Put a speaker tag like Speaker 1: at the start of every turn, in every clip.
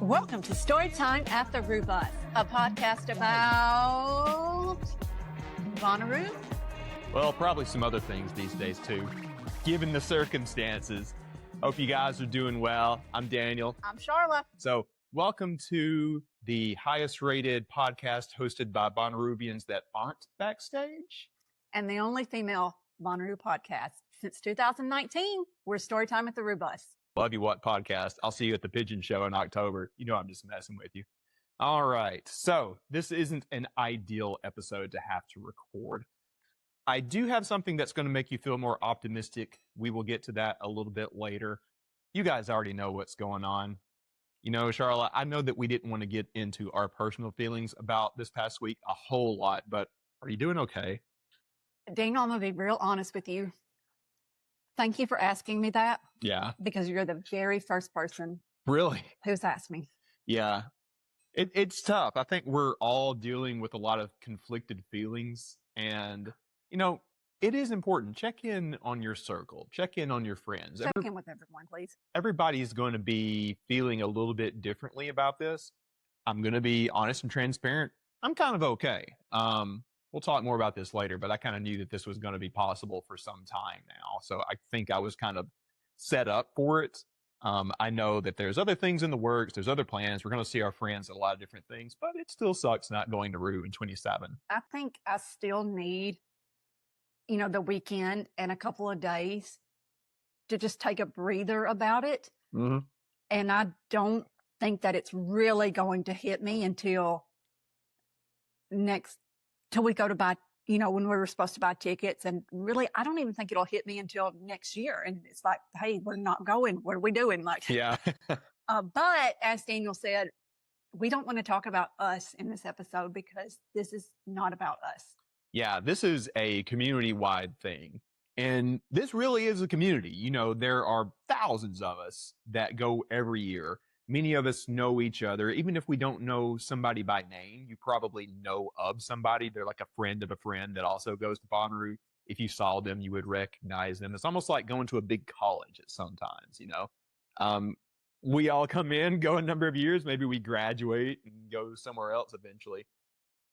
Speaker 1: Welcome to Storytime at the Rubus, a podcast about Bonnaroo.
Speaker 2: Well, probably some other things these days too, given the circumstances. Hope you guys are doing well. I'm Daniel.
Speaker 1: I'm Sharla.
Speaker 2: So welcome to the highest rated podcast hosted by Bonnaroovians that aren't backstage.
Speaker 1: And the only female Bonnaroo podcast. Since 2019, we're Storytime at the Rubus.
Speaker 2: Love you, what podcast? I'll see you at the Pigeon Show in October. You know I'm just messing with you. All right. So this isn't an ideal episode to have to record. I do have something that's going to make you feel more optimistic. We will get to that a little bit later. You guys already know what's going on. You know, Sharla, I know that we didn't want to get into our personal feelings about this past week a whole lot, but are you doing okay?
Speaker 1: Daniel, I'm going to be real honest with you. Thank you for asking me that.
Speaker 2: Yeah.
Speaker 1: Because you're the very first person
Speaker 2: Really?
Speaker 1: who's asked me.
Speaker 2: Yeah. It's tough. I think we're all dealing with a lot of conflicted feelings. And, you know, it is important. Check in on your circle. Check in on your friends.
Speaker 1: Check in with everyone, please.
Speaker 2: Everybody's going to be feeling a little bit differently about this. I'm going to be honest and transparent. I'm kind of okay. We'll talk more about this later, but I kind of knew that this was going to be possible for some time now. So I think I was kind of set up for it. I know that there's other things in the works. There's other plans. We're going to see our friends at a lot of different things, but it still sucks not going to Roo in 27.
Speaker 1: I think I still need, the weekend and a couple of days to just take a breather about it.
Speaker 2: Mm-hmm.
Speaker 1: And I don't think that it's really going to hit me until till we go to buy, when we were supposed to buy tickets. And really, I don't even think it'll hit me until next year. And it's like, hey, we're not going. What are we doing? Like,
Speaker 2: yeah.
Speaker 1: But as Daniel said, we don't want to talk about us in this episode because this is not about us.
Speaker 2: Yeah, this is a community-wide thing. And this really is a community. There are thousands of us that go every year. Many of us know each other. Even if we don't know somebody by name, you probably know of somebody. They're like a friend of a friend that also goes to Bonnaroo. If you saw them, you would recognize them. It's almost like going to a big college at sometimes, We all come in, go a number of years. Maybe we graduate and go somewhere else eventually.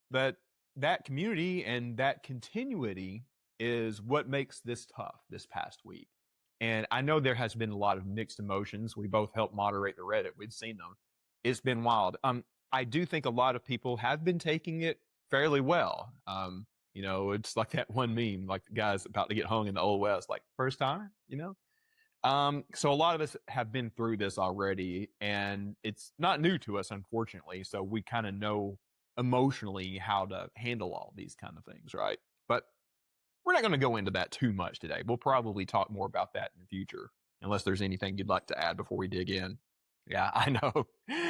Speaker 2: But that community and that continuity is what makes this tough this past week. And I know there has been a lot of mixed emotions. We both helped moderate the Reddit. We've seen them. It's been wild. I do think a lot of people have been taking it fairly well. It's like that one meme, like the guy's about to get hung in the Old West, like first time, So a lot of us have been through this already, and it's not new to us, unfortunately. So we kind of know emotionally how to handle all these kind of things, right? But we're not going to go into that too much today. We'll probably talk more about that in the future, unless there's anything you'd like to add before we dig in. Yeah, I know.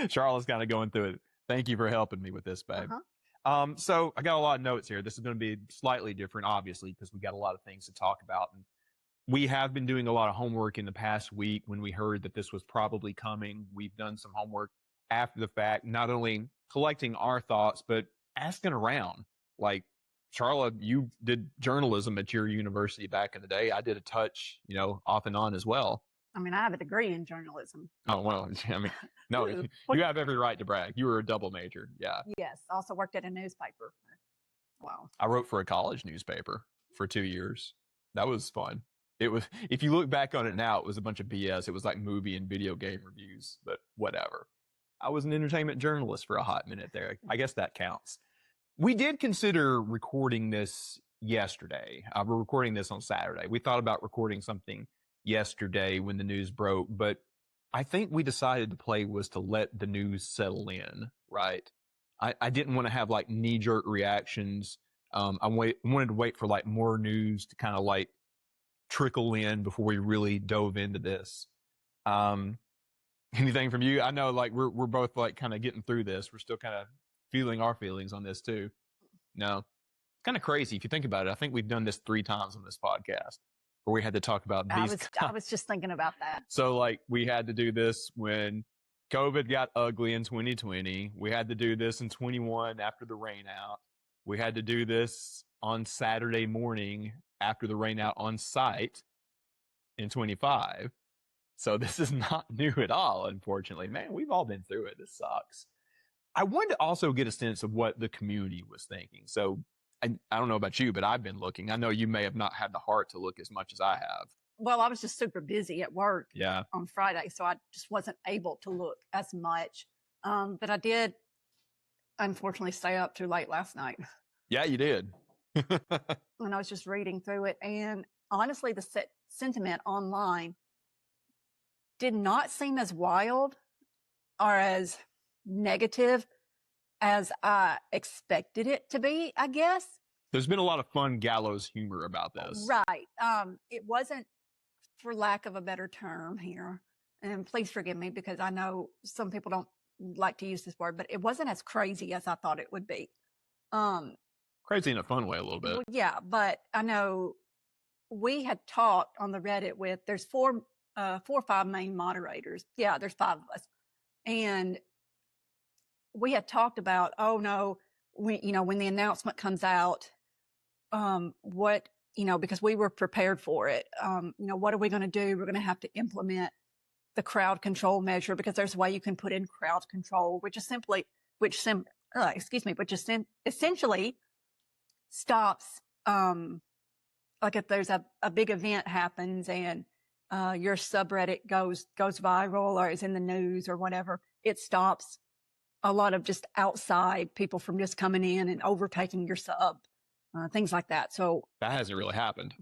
Speaker 2: Charlotte's kind of going through it. Thank you for helping me with this, babe.
Speaker 1: Uh-huh.
Speaker 2: So I got a lot of notes here. This is going to be slightly different, obviously, because we got a lot of things to talk about. And we have been doing a lot of homework in the past week. When we heard that this was probably coming, we've done some homework after the fact, not only collecting our thoughts, but asking around. Like, Sharla, you did journalism at your university back in the day. I did a touch, off and on as well.
Speaker 1: I mean, I have a degree in journalism.
Speaker 2: Oh, well, no, you have every right to brag. You were a double major. Yeah.
Speaker 1: Yes. Also worked at a newspaper. Wow.
Speaker 2: I wrote for a college newspaper for 2 years. That was fun. It was, if you look back on it now, it was a bunch of BS. It was like movie and video game reviews, but whatever. I was an entertainment journalist for a hot minute there. I guess that counts. We did consider recording this yesterday. We're recording this on Saturday. We thought about recording something yesterday when the news broke, but I think we decided the play was to let the news settle in, right? I didn't want to have like knee-jerk reactions. I wanted to wait for like more news to kind of like trickle in before we really dove into this. Anything from you? I know like we're both like kind of getting through this. We're still kind of feeling our feelings on this too. No, it's kind of crazy if you think about it. I think we've done this 3 times on this podcast where we had to talk about these.
Speaker 1: I was just thinking about that.
Speaker 2: So like we had to do this when COVID got ugly in 2020. We had to do this in 21 after the rain out. We had to do this on Saturday morning after the rain out on site in 25. So this is not new at all, unfortunately. Man, we've all been through it. This sucks. I wanted to also get a sense of what the community was thinking. So I don't know about you, but I've been looking. I know you may have not had the heart to look as much as I have.
Speaker 1: Well, I was just super busy at work
Speaker 2: Yeah.
Speaker 1: on Friday, so I just wasn't able to look as much. But I did, unfortunately, stay up too late last night.
Speaker 2: Yeah, you did.
Speaker 1: When I was just reading through it. And honestly, the sentiment online did not seem as wild or as negative as I expected it to be, I guess.
Speaker 2: There's been a lot of fun gallows humor about this.
Speaker 1: Right. It wasn't, for lack of a better term here, and please forgive me because I know some people don't like to use this word, but it wasn't as crazy as I thought it would be.
Speaker 2: Crazy in a fun way a little bit.
Speaker 1: Yeah, but I know we had talked on the Reddit with, there's four or five main moderators. Yeah, there's 5 of us. And we had talked about, oh no, when the announcement comes out, what, because we were prepared for it. What are we going to do? We're going to have to implement the crowd control measure because there's a way you can put in crowd control, which essentially stops, like if there's a big event happens and your subreddit goes viral or is in the news or whatever, it stops a lot of just outside people from just coming in and overtaking your sub, things like that. So
Speaker 2: that hasn't really happened.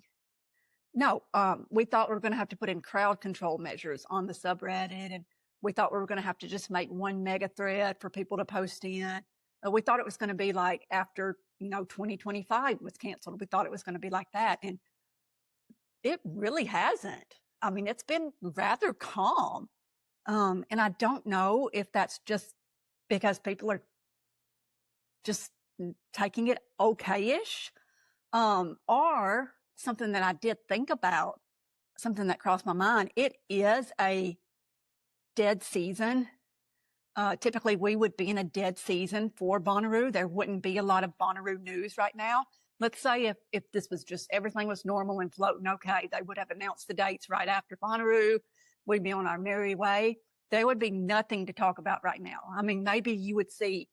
Speaker 1: No, we thought we were going to have to put in crowd control measures on the subreddit, and we thought we were going to have to just make one mega thread for people to post in. We thought it was going to be like after 2025 was canceled. We thought it was going to be like that, and it really hasn't. I mean, it's been rather calm, and I don't know if that's just because people are just taking it okay-ish, or something that I did think about, something that crossed my mind. It is a dead season. Typically we would be in a dead season for Bonnaroo. There wouldn't be a lot of Bonnaroo news right now. Let's say if this was just, everything was normal and floating okay, they would have announced the dates right after Bonnaroo. We'd be on our merry way. There would be nothing to talk about right now. I mean, maybe you would see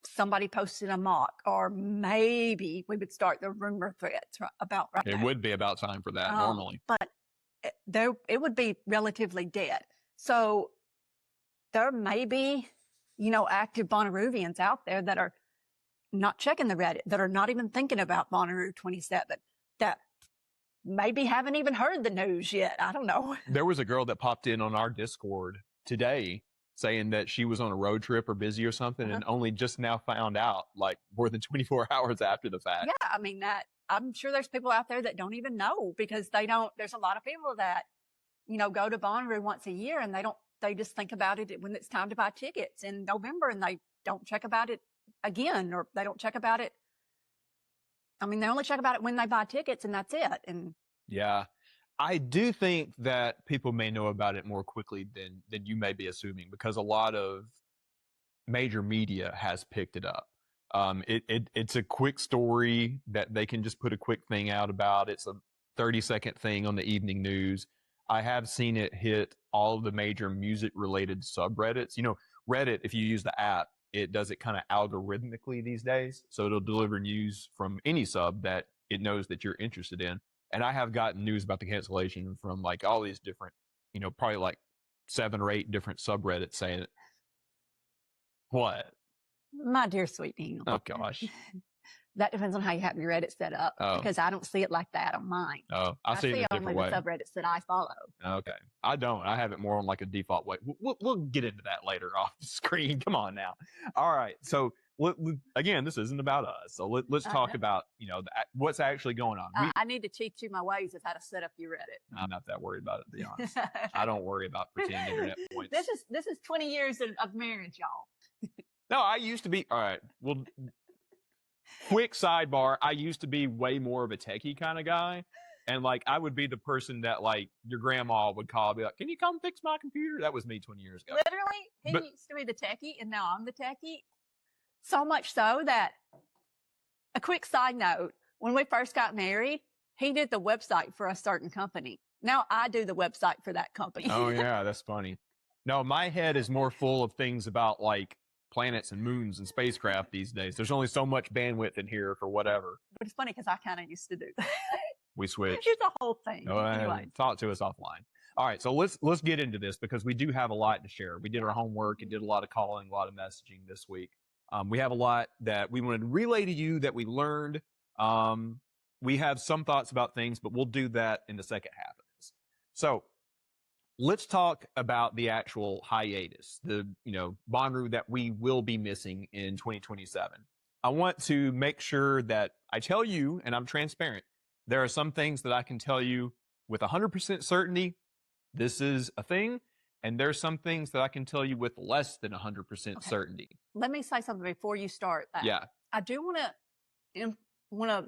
Speaker 1: somebody posted a mock, or maybe we would start the rumor threads about right now.
Speaker 2: It would be about time for that normally.
Speaker 1: But it would be relatively dead. So there may be, active Bonnaroovians out there that are not checking the Reddit, that are not even thinking about Bonnaroo 27, that maybe haven't even heard the news yet. I don't know.
Speaker 2: There was a girl that popped in on our Discord today saying that she was on a road trip or busy or something, and only just now found out, like more than 24 hours after the fact.
Speaker 1: Yeah, I mean, I'm sure there's people out there that don't even know, because there's a lot of people that, go to Bonnaroo once a year and they just think about it when it's time to buy tickets in November, and they don't check about it again, or they don't check about it. I mean, they only check about it when they buy tickets, and that's it. And
Speaker 2: yeah. I do think that people may know about it more quickly than you may be assuming, because a lot of major media has picked it up. It's a quick story that they can just put a quick thing out about. It's a 30-second thing on the evening news. I have seen it hit all of the major music related subreddits. Reddit, if you use the app, it does it kind of algorithmically these days. So it'll deliver news from any sub that it knows that you're interested in. And I have gotten news about the cancellation from like all these different, probably like 7 or 8 different subreddits saying it. What?
Speaker 1: My dear sweet Daniel.
Speaker 2: Oh gosh.
Speaker 1: That depends on how you have your Reddit set up, because I don't see it like that on mine.
Speaker 2: Oh, I see it in a different way.
Speaker 1: Only the subreddits that I follow.
Speaker 2: Okay. I don't. I have it more on like a default way. We'll get into that later off the screen. Come on now. All right. So again, this isn't about us. So let's talk about, what's actually going on.
Speaker 1: I need to teach you my ways of how to set up your Reddit.
Speaker 2: I'm not that worried about it, to be honest. I don't worry about pretend internet points.
Speaker 1: This is 20 years of marriage, y'all.
Speaker 2: No, I used to be. All right. Well, quick sidebar. I used to be way more of a techie kind of guy. And like, I would be the person that like your grandma would call, be like, can you come fix my computer? That was me 20 years ago.
Speaker 1: Literally, he used to be the techie, and now I'm the techie. So much so that, a quick side note, when we first got married, he did the website for a certain company. Now I do the website for that company.
Speaker 2: Oh yeah, that's funny. No, my head is more full of things about like planets and moons and spacecraft these days. There's only so much bandwidth in here for whatever.
Speaker 1: But it's funny because I kind of used to do that.
Speaker 2: We switched.
Speaker 1: It's a whole thing.
Speaker 2: Oh,
Speaker 1: Anyway,
Speaker 2: talk to us offline. All right, so let's get into this because we do have a lot to share. We did our homework and did a lot of calling, a lot of messaging this week. We have a lot that we wanted to relay to you that we learned. We have some thoughts about things, but we'll do that in the second half of this. So let's talk about the actual hiatus, the Bonnaroo that we will be missing in 2027. I want to make sure that I tell you, and I'm transparent, there are some things that I can tell you with 100% certainty, this is a thing, and there's some things that I can tell you with less than 100% certainty.
Speaker 1: Let me say something before you start that.
Speaker 2: Yeah.
Speaker 1: I do want to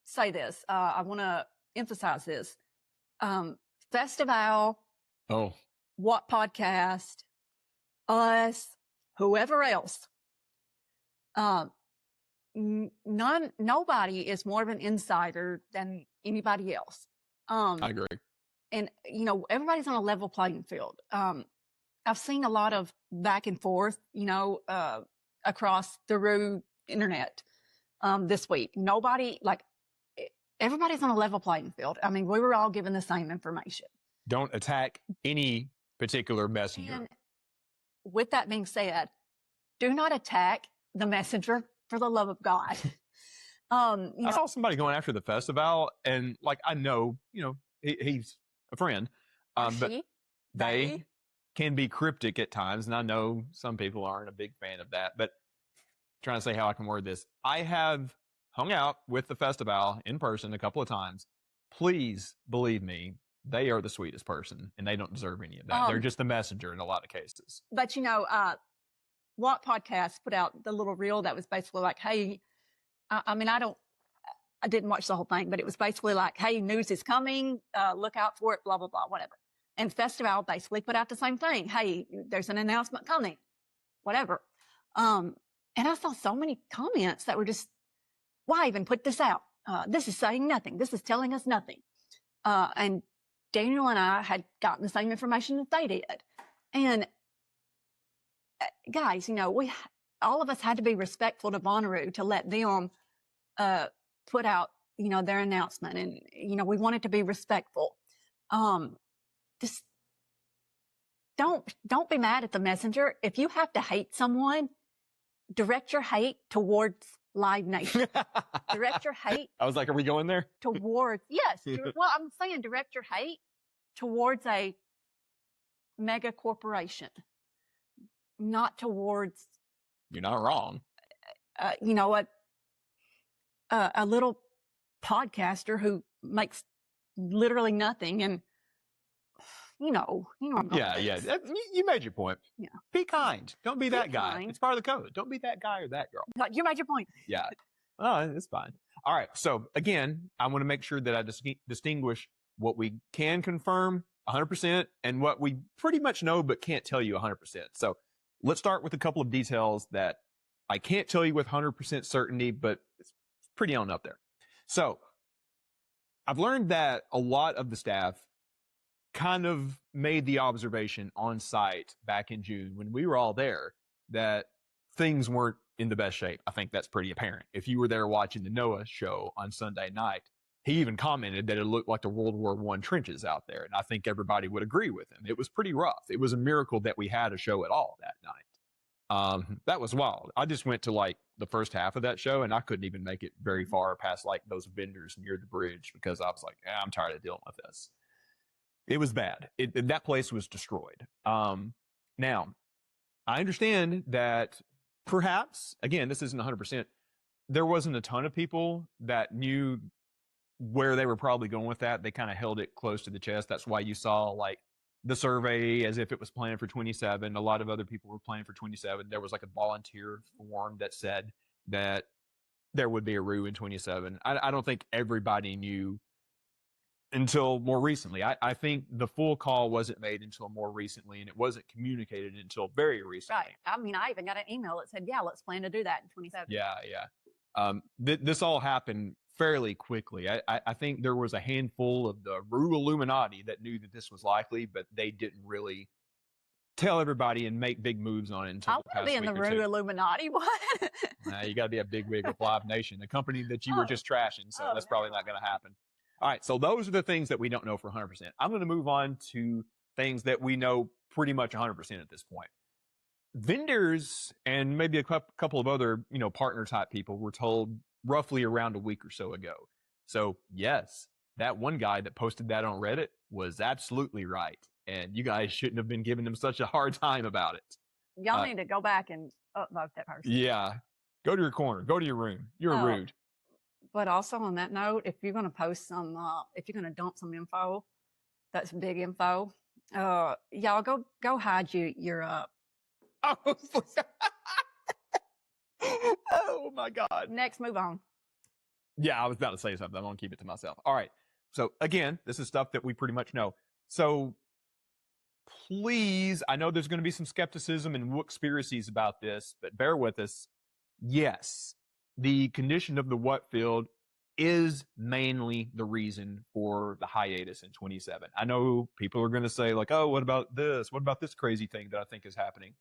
Speaker 1: say this. I want to emphasize this. Festival, What Podcast, us, whoever else, nobody is more of an insider than anybody else.
Speaker 2: I agree.
Speaker 1: And, everybody's on a level playing field. I've seen a lot of back and forth, across the internet this week. Everybody's on a level playing field. I mean, we were all given the same information.
Speaker 2: Don't attack any particular messenger.
Speaker 1: And with that being said, do not attack the messenger for the love of God.
Speaker 2: I saw somebody going after the festival, and I know, he's a friend, but they can be cryptic at times, and I know some people aren't a big fan of that. But trying to say how I can word this, I have hung out with the festival in person a couple of times. Please believe me, they are the sweetest person, and they don't deserve any of that. They're just the messenger in a lot of cases.
Speaker 1: But What Podcast put out the little reel that was basically like, hey, I didn't watch the whole thing, but it was basically like, hey, news is coming, look out for it, blah, blah, blah, whatever. And Festival basically put out the same thing. Hey, there's an announcement coming, whatever. And I saw so many comments that were just, why even put this out? This is saying nothing. This is telling us nothing. And Daniel and I had gotten the same information that they did. And guys, all of us had to be respectful to Bonnaroo to let them put out, their announcement. And, we wanted to be respectful. Just don't be mad at the messenger. If you have to hate someone, direct your hate towards Live Nation. Direct your hate.
Speaker 2: I was like, are we going there?
Speaker 1: Yes. Well, I'm saying direct your hate towards a mega corporation, not towards.
Speaker 2: You're not wrong.
Speaker 1: A little podcaster who makes literally nothing, and
Speaker 2: Yeah. You made your point.
Speaker 1: Yeah.
Speaker 2: Be kind. Don't be that guy.
Speaker 1: kind.
Speaker 2: It's part of the code. Don't be that guy or that girl.
Speaker 1: You made your point.
Speaker 2: Yeah. Oh, it's fine. All right. So again, I want to make sure that I distinguish what we can confirm 100% and what we pretty much know but can't tell you 100%. So let's start with a couple of details that I can't tell you with 100% certainty, but it's pretty on up there. So I've learned that a lot of the staff kind of made the observation on site back in June when we were all there that things weren't in the best shape. I think that's pretty apparent. If you were there watching the Noah show on Sunday night, he even commented that it looked like the World War I trenches out there. And I think everybody would agree with him. It was pretty rough. It was a miracle that we had a show at all that night. That was wild. I just went to the first half of that show and I couldn't even make it very far past those vendors near the bridge because I was like, I'm tired of dealing with this. It was bad. That place was destroyed. Now, I understand that perhaps, again, this isn't 100%, there wasn't a ton of people that knew where they were probably going with that. They kind of held it close to the chest. That's why you saw the survey as if it was planned for 27. A lot of other people were planning for 27. There was a volunteer form that said that there would be a RU in 27. I don't think everybody knew until more recently. I think the full call wasn't made until more recently, and it wasn't communicated until very recently.
Speaker 1: Right. I mean, I even got an email that said, yeah, let's plan to do that in 27.
Speaker 2: Yeah. This all happened fairly quickly. I think there was a handful of the Rue Illuminati that knew that this was likely, but they didn't really tell everybody and make big moves on it until
Speaker 1: I
Speaker 2: the
Speaker 1: want to
Speaker 2: past
Speaker 1: be in
Speaker 2: week
Speaker 1: the
Speaker 2: or two.
Speaker 1: Rue Illuminati. What?
Speaker 2: You got to be a big wig with Live Nation, the company that you were just trashing. So that's probably not going to happen. All right. So those are the things that we don't know for 100%. I'm going to move on to things that we know pretty much 100% at this point. Vendors and maybe a couple of other, partner type people were told roughly around a week or so ago. So yes, that one guy that posted that on Reddit was absolutely right. And you guys shouldn't have been giving him such a hard time about it.
Speaker 1: Y'all need to go back and upvote that person.
Speaker 2: Yeah. Go to your corner. Go to your room. You're rude.
Speaker 1: But also on that note, if you're going to post if you're going to dump some info, that's big info. Y'all go hide your
Speaker 2: Oh my God.
Speaker 1: Next, move on.
Speaker 2: Yeah, I was about to say something. I'm going to keep it to myself. All right. So again, this is stuff that we pretty much know. So please, I know there's going to be some skepticism and conspiracies about this, but bear with us. Yes, the condition of the what field is mainly the reason for the hiatus in 27. I know people are going to say like, oh, what about this? What about this crazy thing that I think is happening?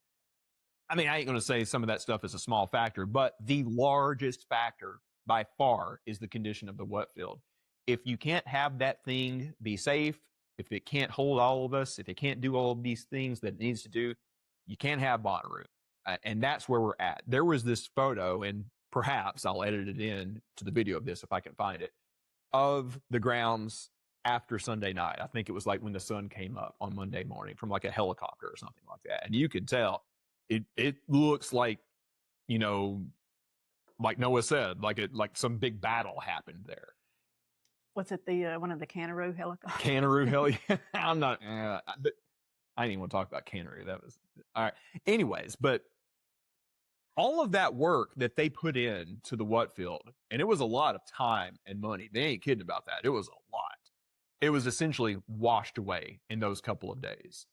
Speaker 2: I mean, I ain't going to say some of that stuff is a small factor, but the largest factor by far is the condition of the what field. If you can't have that thing be safe, if it can't hold all of us, if it can't do all of these things that it needs to do, you can't have Bonnaroo. And that's where we're at. There was this photo, and perhaps I'll edit it in to the video of this if I can find it, of the grounds after Sunday night. I think it was like when the sun came up on Monday morning from like a helicopter or something like that. And you could tell it looks like, like Noah said, like some big battle happened there.
Speaker 1: Was it the one of the Bonnaroo helicopters?
Speaker 2: Bonnaroo I'm not. I didn't even want to talk about Bonnaroo. That was all right. Anyways, but all of that work that they put in to the what field, and it was a lot of time and money. They ain't kidding about that. It was a lot. It was essentially washed away in those couple of days.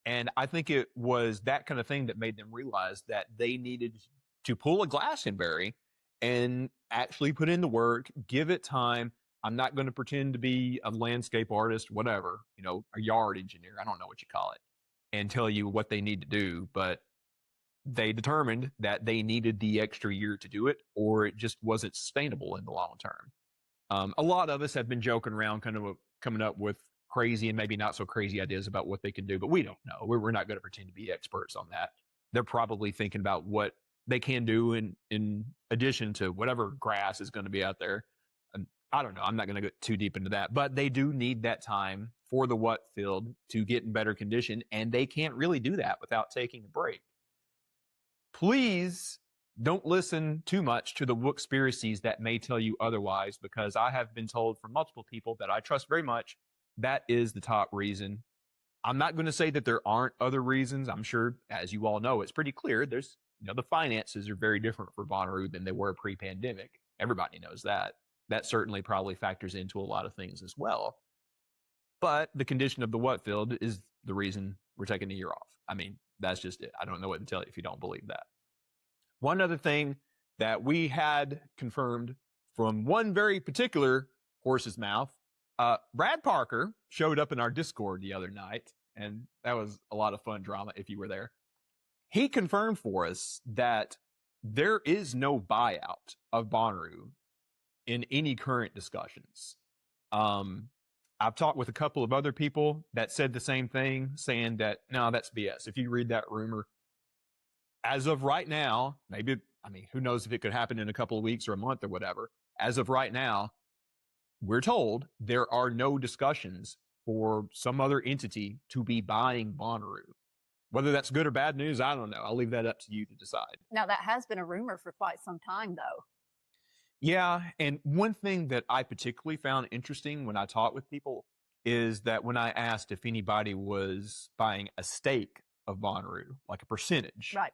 Speaker 2: And I think it was that kind of thing that made them realize that they needed to pull a Glastonbury and actually put in the work, give it time. I'm not going to pretend to be a landscape artist, whatever, a yard engineer. I don't know what you call it, and tell you what they need to do. But they determined that they needed the extra year to do it, or it just wasn't sustainable in the long term. A lot of us have been joking around, kind of coming up with crazy and maybe not so crazy ideas about what they can do, but we don't know. We're not going to pretend to be experts on that. They're probably thinking about what they can do in addition to whatever grass is going to be out there. And I don't know. I'm not going to get too deep into that, but they do need that time for the what field to get in better condition, and they can't really do that without taking a break. Please don't listen too much to the conspiracies that may tell you otherwise, because I have been told from multiple people that I trust very much that is the top reason. I'm not going to say that there aren't other reasons. I'm sure, as you all know, it's pretty clear. There's, the finances are very different for Bonnaroo than they were pre-pandemic. Everybody knows that. That certainly probably factors into a lot of things as well. But the condition of the what field is the reason we're taking a year off. I mean, that's just it. I don't know what to tell you if you don't believe that. One other thing that we had confirmed from one very particular horse's mouth, Brad Parker showed up in our Discord the other night, and that was a lot of fun drama if you were there. He confirmed for us that there is no buyout of Bonnaroo in any current discussions. I've talked with a couple of other people that said the same thing, saying that, no, that's BS. If you read that rumor, as of right now, who knows if it could happen in a couple of weeks or a month or whatever. As of right now, we're told there are no discussions for some other entity to be buying Bonnaroo. Whether that's good or bad news, I don't know. I'll leave that up to you to decide.
Speaker 1: Now, that has been a rumor for quite some time, though.
Speaker 2: Yeah, and one thing that I particularly found interesting when I talked with people is that when I asked if anybody was buying a stake of Bonnaroo, like a percentage,
Speaker 1: right,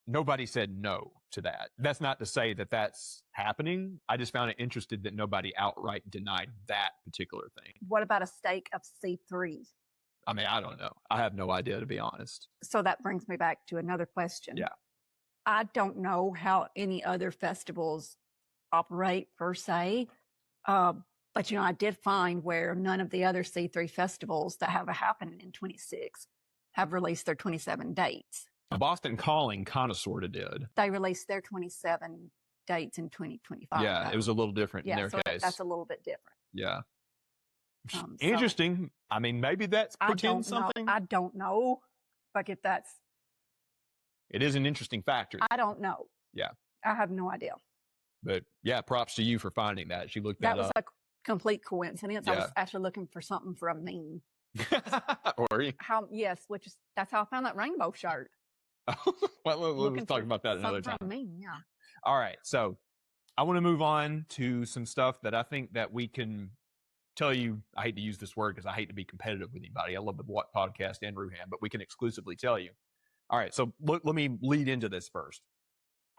Speaker 2: nobody said no to that. That's not to say that that's happening. I just found it interesting that nobody outright denied that particular thing.
Speaker 1: What about a stake of C3?
Speaker 2: I don't know. I have no idea, to be honest.
Speaker 1: So that brings me back to another question.
Speaker 2: Yeah.
Speaker 1: I don't know how any other festivals operate per se, But, I did find where none of the other C3 festivals that have happened in 26 have released their 27 dates.
Speaker 2: Boston Calling kind of sort of did.
Speaker 1: They released their 27 dates in 2025.
Speaker 2: Yeah, it was a little different in their case.
Speaker 1: That's a little bit different.
Speaker 2: Yeah. Interesting. I mean, maybe that's pretend something.
Speaker 1: I don't know. Like if that's.
Speaker 2: It is an interesting factor.
Speaker 1: I don't know.
Speaker 2: Yeah.
Speaker 1: I have no idea.
Speaker 2: But yeah, props to you for finding that. She looked that up.
Speaker 1: That was a complete coincidence. Yeah. I was actually looking for something for a meme.
Speaker 2: Or
Speaker 1: That's how I found that rainbow shirt.
Speaker 2: Let's talk about that another time.
Speaker 1: Meme, yeah.
Speaker 2: All right. So I want to move on to some stuff that I think that we can tell you. I hate to use this word because I hate to be competitive with anybody. I love the podcast and Ruhan, but we can exclusively tell you. All right. So let me lead into this first.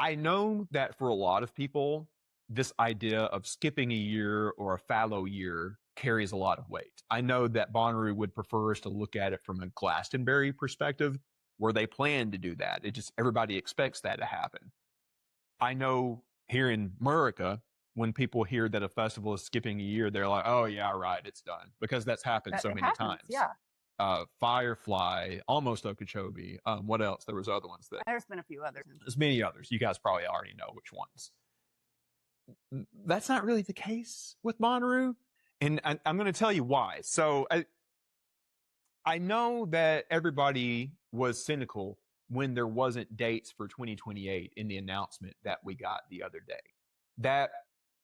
Speaker 2: I know that for a lot of people, this idea of skipping a year or a fallow year carries a lot of weight. I know that Bonnaroo would prefer us to look at it from a Glastonbury perspective, where they plan to do that. Everybody expects that to happen. I know here in America, when people hear that a festival is skipping a year, they're like, oh yeah, right, it's done. Because that's happened so many times.
Speaker 1: Yeah.
Speaker 2: Firefly, almost Okeechobee. What else? There was other ones.
Speaker 1: There's been a few others.
Speaker 2: There's many others. You guys probably already know which ones. That's not really the case with Bonnaroo. And I'm going to tell you why. So I know that everybody was cynical when there wasn't dates for 2028 in the announcement that we got the other day. That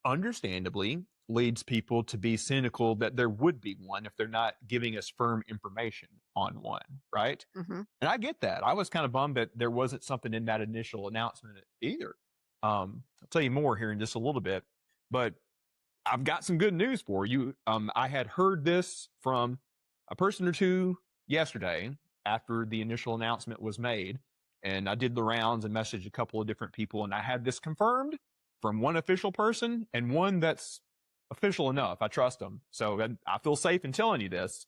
Speaker 2: understandably leads people to be cynical that there would be one if they're not giving us firm information on one, right?
Speaker 1: Mm-hmm.
Speaker 2: And I get that. I was kind of bummed that there wasn't something in that initial announcement either. I'll tell you more here in just a little bit, but I've got some good news for you. I had heard this from a person or two yesterday after the initial announcement was made, and I did the rounds and messaged a couple of different people, and I had this confirmed from one official person and one that's official enough. I trust them. So I feel safe in telling you this.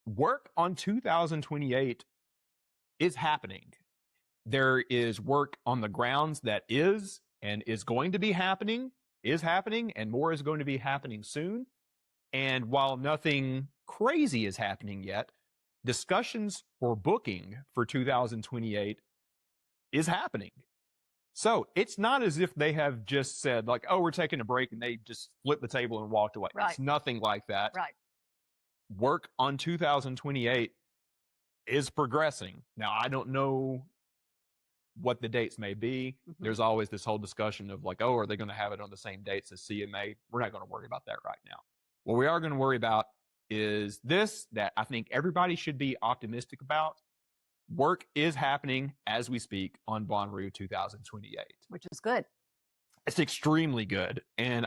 Speaker 2: Work on 2028 is happening. There is work on the grounds that is going to be happening, and more is going to be happening soon. And while nothing crazy is happening yet, discussions for booking for 2028 is happening. So it's not as if they have just said like, oh, we're taking a break and they just flipped the table and walked away.
Speaker 1: Right.
Speaker 2: It's nothing like that.
Speaker 1: Right.
Speaker 2: Work on 2028 is progressing. Now, I don't know what the dates may be. Mm-hmm. There's always this whole discussion of like, oh, are they going to have it on the same dates as CMA? We're not going to worry about that right now. What we are going to worry about is this, that I think everybody should be optimistic about. Work is happening as we speak on Bonnaroo 2028.
Speaker 1: Which is good.
Speaker 2: It's extremely good. And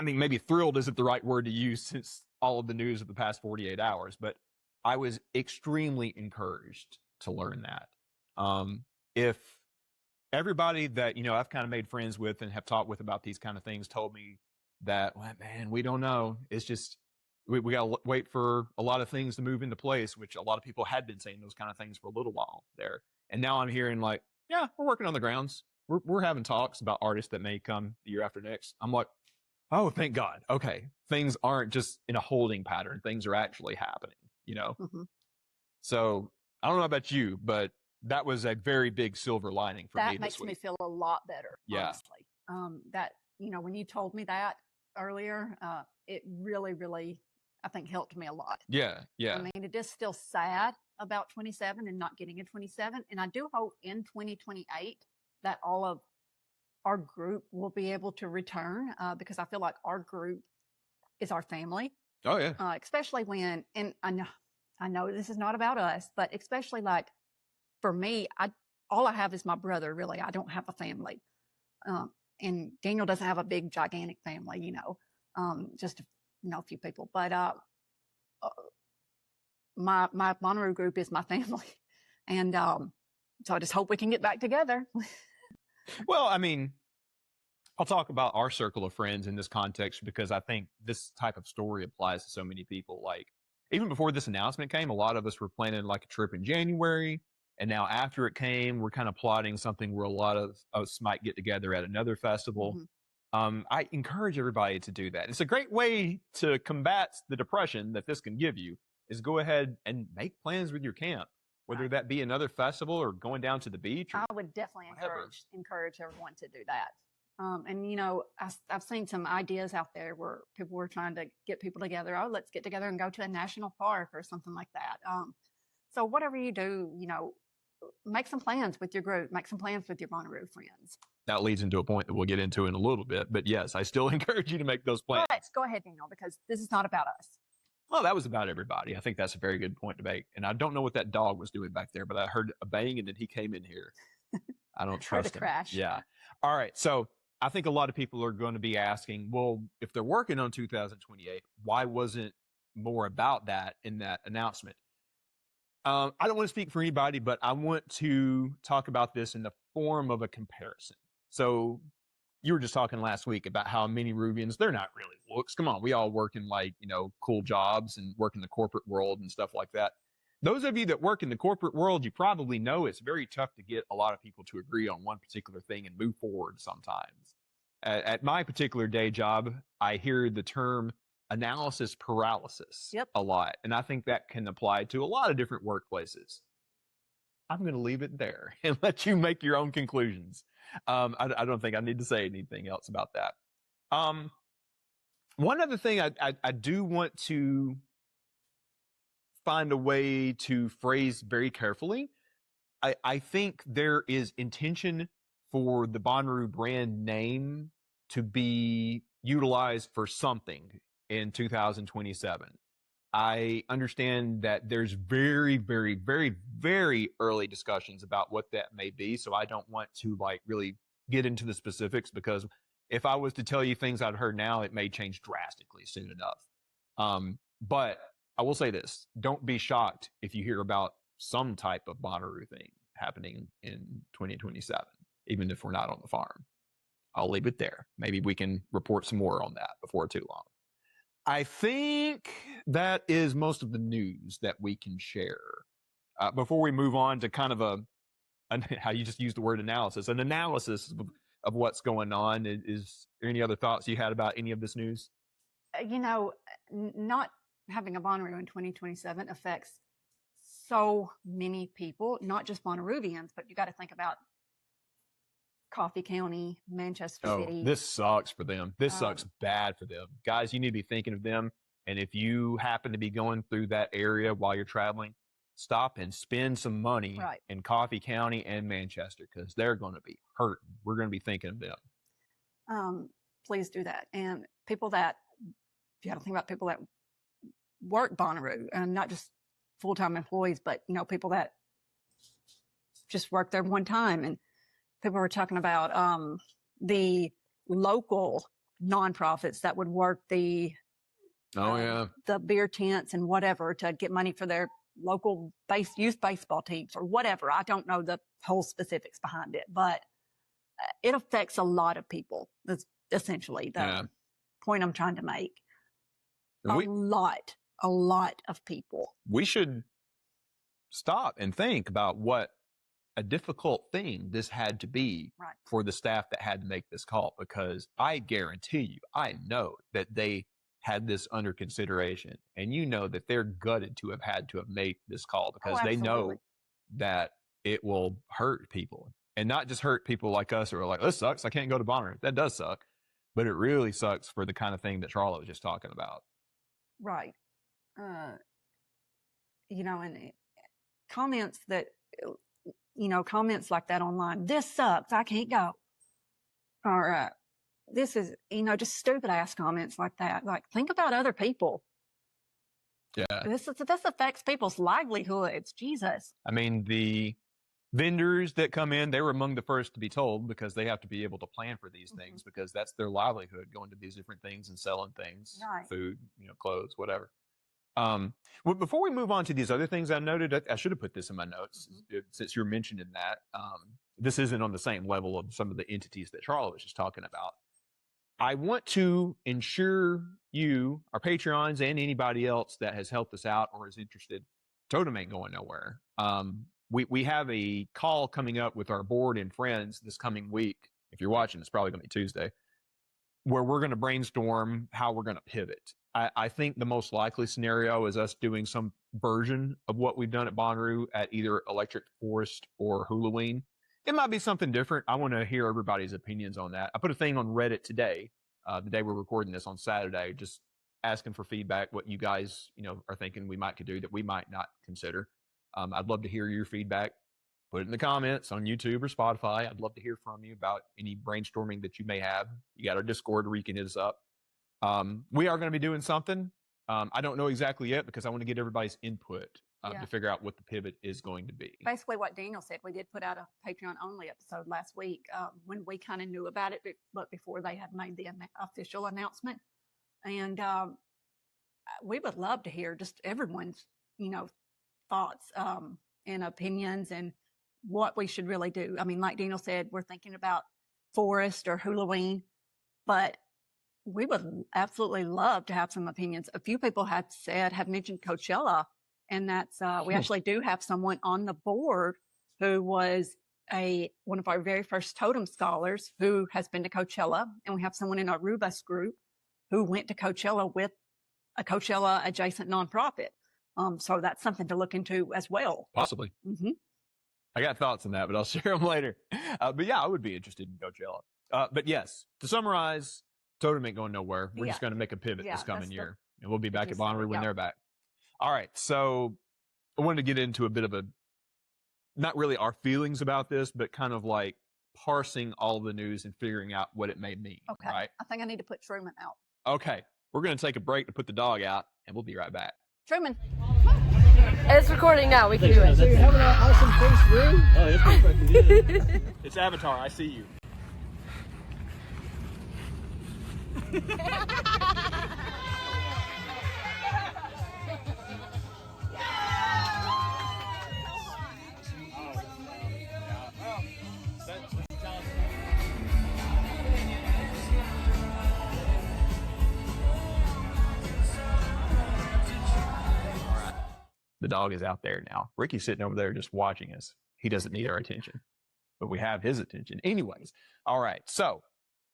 Speaker 2: maybe thrilled isn't the right word to use since all of the news of the past 48 hours, but I was extremely encouraged to learn that. If everybody that, I've kind of made friends with and have talked with about these kind of things told me that, well, man, we don't know. It's just, we got to wait for a lot of things to move into place, which a lot of people had been saying those kind of things for a little while there. And now I'm hearing like, yeah, we're working on the grounds. We're having talks about artists that may come the year after next. I'm like, oh, thank God. Okay. Things aren't just in a holding pattern. Things are actually happening,
Speaker 1: Mm-hmm.
Speaker 2: So I don't know about you, but that was a very big silver lining for me this week.
Speaker 1: That makes me feel a lot better, honestly. That, when you told me that earlier, it really, really, I think helped me a lot.
Speaker 2: Yeah.
Speaker 1: I mean, it is still sad about 27 and not getting a 27. And I do hope in 2028 that all of our group will be able to return, because I feel like our group is our family.
Speaker 2: Oh yeah.
Speaker 1: Especially when, and I know this is not about us, but especially like for me, all I have is my brother, really. I don't have a family. And Daniel doesn't have a big, gigantic family, just, a few people. But my Bonnaroo group is my family. And so I just hope we can get back together.
Speaker 2: Well, I mean, I'll talk about our circle of friends in this context because I think this type of story applies to so many people. Like, even before this announcement came, a lot of us were planning like a trip in January. And now after it came, we're kind of plotting something where a lot of us might get together at another festival. I encourage everybody to do that. It's a great way to combat the depression that this can give you, is go ahead and make plans with your camp, whether
Speaker 1: Right.
Speaker 2: that be another festival or going down to the beach or
Speaker 1: I would definitely
Speaker 2: whatever.
Speaker 1: encourage everyone to do that. And you know, I've seen some ideas out there where people were trying to get people together. Oh, let's get together and go to a national park or something like that. So whatever you do, you know, make some plans with your group, make some plans with your Bonnaroo friends.
Speaker 2: That leads into a point that we'll get into in a little bit. But yes, I still encourage you to make those plans.
Speaker 1: But go ahead, Daniel, because this is not about us.
Speaker 2: Well, that was about everybody. I think that's a very good point to make. And I don't know what that dog was doing back there, but I heard a bang and then he came in here. I don't trust him.
Speaker 1: Crash.
Speaker 2: Yeah. All right. So I think a lot of people are going to be asking, well, if they're working on 2028, why wasn't more about that in that announcement? I don't want to speak for anybody, but I want to talk about this in the form of a comparison. So you were just talking last week about how many Rubians, they're not really looks. Come on, we all work in like, you know, cool jobs and work in the corporate world and stuff like that. Those of you that work in the corporate world, you probably know it's very tough to get a lot of people to agree on one particular thing and move forward sometimes. At my particular day job, I hear the term analysis paralysis a lot. And I think that can apply to a lot of different workplaces. I'm going to leave it there and let you make your own conclusions. I don't think I need to say anything else about that. One other thing I do want to find a way to phrase very carefully. I think there is intention for the Bonnaroo brand name to be utilized for something in 2027. I understand that there's very, very, very, very early discussions about what that may be. So I don't want to like really get into the specifics, because if I was to tell you things I've heard now, it may change drastically soon enough. But I will say this, don't be shocked if you hear about some type of Bonnaroo thing happening in 2027, even if we're not on the farm. I'll leave it there. Maybe we can report some more on that before too long. I think that is most of the news that we can share. Before we move on to kind of how you just used the word analysis, an analysis of what's going on, is there any other thoughts you had about any of this news?
Speaker 1: You know, not having a Bonnaroo in 2027 affects so many people, not just Bonnaroovians, but you got to think about Coffee County, Manchester City.
Speaker 2: This sucks for them. This sucks bad for them. Guys, you need to be thinking of them. And if you happen to be going through that area while you're traveling, stop and spend some money in Coffee County and Manchester, because they're going to be hurting. We're going to be thinking of them.
Speaker 1: Please do that. And people that, you got to think about people that work Bonnaroo, and not just full-time employees, but, you know, people that just work there one time. And people were talking about the local nonprofits that would work the beer tents and whatever to get money for their local youth baseball teams or whatever. I don't know the whole specifics behind it, but it affects a lot of people. That's essentially the point I'm trying to make. A lot of people.
Speaker 2: We should stop and think about what a difficult thing this had to be for the staff that had to make this call, because I guarantee you, I know that they had this under consideration, and you know that they're gutted to have had to have made this call, because they know that it will hurt people, and not just hurt people like us who are like, this sucks, I can't go to Bonnaroo. That does suck, but it really sucks for the kind of thing that Sharla was just talking about.
Speaker 1: Right. You know, and comments that, you know, comments like that online, this sucks, I can't go. Or this is, you know, just stupid ass comments like that. Like, think about other people.
Speaker 2: Yeah.
Speaker 1: This affects people's livelihoods. Jesus.
Speaker 2: I mean, the vendors that come in, they were among the first to be told, because they have to be able to plan for these things, because that's their livelihood, going to these different things and selling things, food, you know, clothes, whatever. Well, before we move on to these other things I noted, I should have put this in my notes since you're mentioning that. This isn't on the same level of some of the entities that Charles was just talking about. I want to ensure you, our Patreons, and anybody else that has helped us out or is interested, Totem ain't going nowhere. We have a call coming up with our board and friends this coming week. If you're watching, it's probably going to be Tuesday. where we're going to brainstorm how we're going to pivot. I think the most likely scenario is us doing some version of what we've done at Bonnaroo at either Electric Forest or Halloween. It might be something different. I want to hear everybody's opinions on that. I put a thing on Reddit today, the day we're recording this on Saturday, just asking for feedback, what you guys, are thinking we might could do that we might not consider. I'd love to hear your feedback. Put it in the comments on YouTube or Spotify. I'd love to hear from you about any brainstorming that you may have. You got our Discord where you can hit us up. We are going to be doing something. I don't know exactly yet because I want to get everybody's input to figure out what the pivot is going to be.
Speaker 1: Basically what Daniel said, we did put out a Patreon only episode last week when we kind of knew about it, but before they had made the official announcement. And we would love to hear just everyone's, thoughts and opinions and what we should really do. I mean, like Daniel said, we're thinking about Forest or Halloween, but we would absolutely love to have some opinions. A few people have mentioned Coachella, and that's we actually do have someone on the board who was one of our very first totem scholars who has been to Coachella, and we have someone in our Rubus group who went to Coachella with a Coachella adjacent nonprofit. So that's something to look into as well.
Speaker 2: Possibly.
Speaker 1: Mm-hmm.
Speaker 2: I got thoughts on that, but I'll share them later. But yeah, I would be interested in Coachella. But yes, to summarize, Totem ain't going nowhere. We're just going to make a pivot this coming year. And we'll be back at Bonnaroo when they're back. All right. So I wanted to get into a bit of not really our feelings about this, but kind of like parsing all the news and figuring out what it may mean.
Speaker 1: Okay.
Speaker 2: Right?
Speaker 1: I think I need to put Truman out.
Speaker 2: Okay. We're going to take a break to put the dog out, and we'll be right back.
Speaker 1: Truman.
Speaker 3: It's recording now. We can do it.
Speaker 4: So you're having an awesome first room? Oh, it's pretty fucking good.
Speaker 2: It's Avatar. I see you. The dog is out there now. Ricky's sitting over there just watching us. He doesn't need our attention, but we have his attention. Anyways, all right. So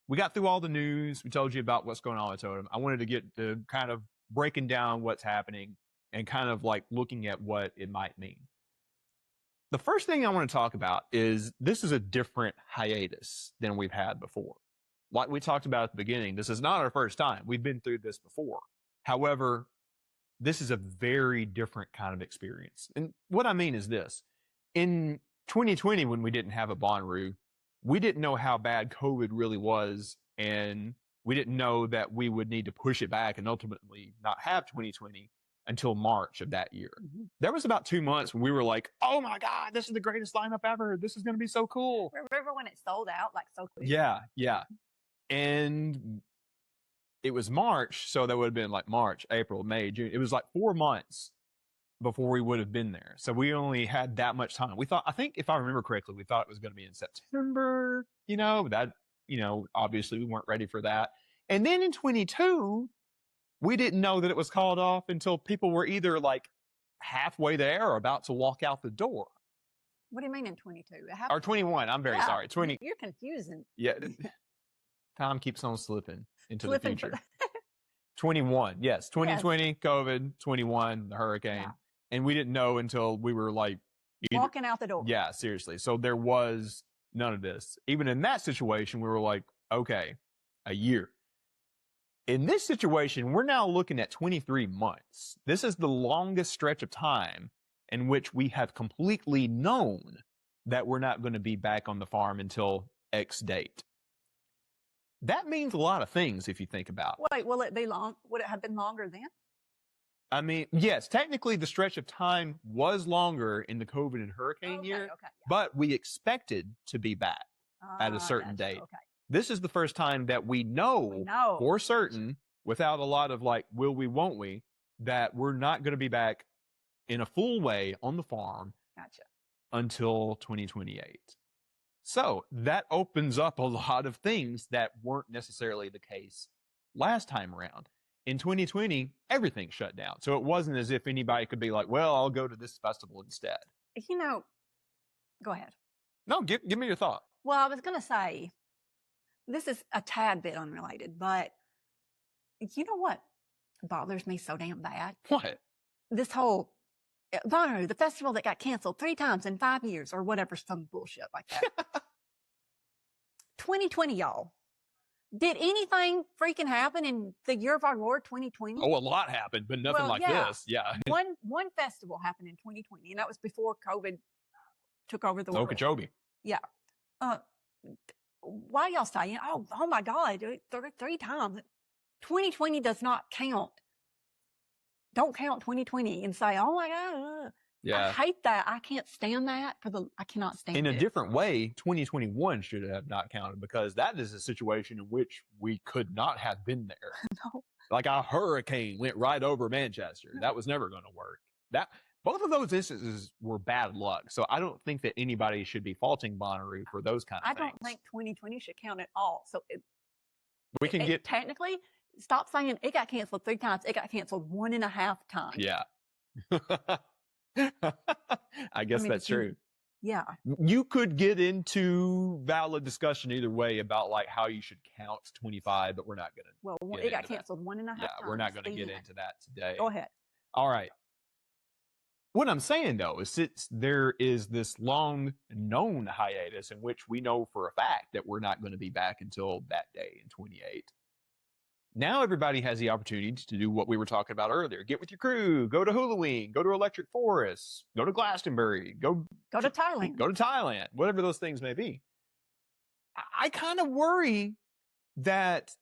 Speaker 2: we got through all the news. We told you about what's going on with Totem. I wanted to get to kind of breaking down what's happening and kind of like looking at what it might mean. The first thing I want to talk about is this is a different hiatus than we've had before. Like we talked about at the beginning, this is not our first time. We've been through this before. However, this is a very different kind of experience. And what I mean is this. In 2020, when we didn't have a Bonnaroo, we didn't know how bad COVID really was, and we didn't know that we would need to push it back and ultimately not have 2020 until March of that year. Mm-hmm. There was about 2 months when we were like, oh my God, this is the greatest lineup ever. This is going to be so cool.
Speaker 1: Remember when it sold out like so quick?
Speaker 2: Yeah. And it was March, so that would have been like March, April, May, June. It was like 4 months before we would have been there. So we only had that much time. I think if I remember correctly, we thought it was going to be in September, obviously we weren't ready for that. And then in 22, we didn't know that it was called off until people were either like halfway there or about to walk out the door.
Speaker 1: What do you mean in 22?
Speaker 2: Or 21, I'm very sorry. 20.
Speaker 1: You're confusing.
Speaker 2: Yeah. Time keeps on slipping into the future. 21, yes. 2020, yes. COVID, 21, the hurricane. Yeah. And we didn't know until we were like
Speaker 1: walking out the door.
Speaker 2: Yeah, seriously. So there was none of this. Even in that situation, we were like, okay, a year. In this situation, we're now looking at 23 months. This is the longest stretch of time in which we have completely known that we're not going to be back on the farm until X date. That means a lot of things if you think about it.
Speaker 1: Wait, will it be long? Would it have been longer then?
Speaker 2: I mean, yes, technically the stretch of time was longer in the COVID and hurricane year, but we expected to be back at a certain date. Okay. This is the first time that we know for certain, without a lot of like, will we, won't we, that we're not going to be back in a full way on the farm until 2028. So that opens up a lot of things that weren't necessarily the case last time around. In 2020, everything shut down. So it wasn't as if anybody could be like, well, I'll go to this festival instead.
Speaker 1: Go ahead.
Speaker 2: No, give me your thought.
Speaker 1: Well, I was going to say, this is a tad bit unrelated, but you know what bothers me so damn bad?
Speaker 2: What?
Speaker 1: This whole Bonnaroo, the festival that got canceled 3 times in 5 years or whatever, some bullshit like that. 2020, y'all. Did anything freaking happen in the year of our Lord 2020?
Speaker 2: Oh, a lot happened, but nothing like this. Yeah.
Speaker 1: One festival happened in 2020, and that was before COVID took over the world.
Speaker 2: Okeechobee.
Speaker 1: Yeah. Why y'all saying, oh my God, 3 times? 2020 does not count. Don't count 2020 and say, oh my God.
Speaker 2: Yeah.
Speaker 1: I hate that. I can't stand that I cannot stand it.
Speaker 2: In a different way, 2021 should have not counted, because that is a situation in which we could not have been there.
Speaker 1: No.
Speaker 2: Like a hurricane went right over Manchester. That was never going to work. Both of those instances were bad luck. So I don't think that anybody should be faulting Bonnaroo for those kind of things.
Speaker 1: I don't think 2020 should count at all. So
Speaker 2: we can get
Speaker 1: technically, stop saying it got canceled 3 times. It got canceled 1.5 times.
Speaker 2: Yeah. I guess that's true.
Speaker 1: Yeah.
Speaker 2: You could get into valid discussion either way about like how you should count 25, but we're not going to.
Speaker 1: Well, it got canceled 1.5 times.
Speaker 2: Yeah, we're not going to get into that today.
Speaker 1: Go ahead.
Speaker 2: All right. What I'm saying though is since there is this long known hiatus in which we know for a fact that we're not going to be back until that day in 28. Now everybody has the opportunity to do what we were talking about earlier. Get with your crew, go to Halloween, go to Electric Forest, go to Glastonbury, go
Speaker 1: to Thailand.
Speaker 2: Go to Thailand, whatever those things may be. I kind of worry that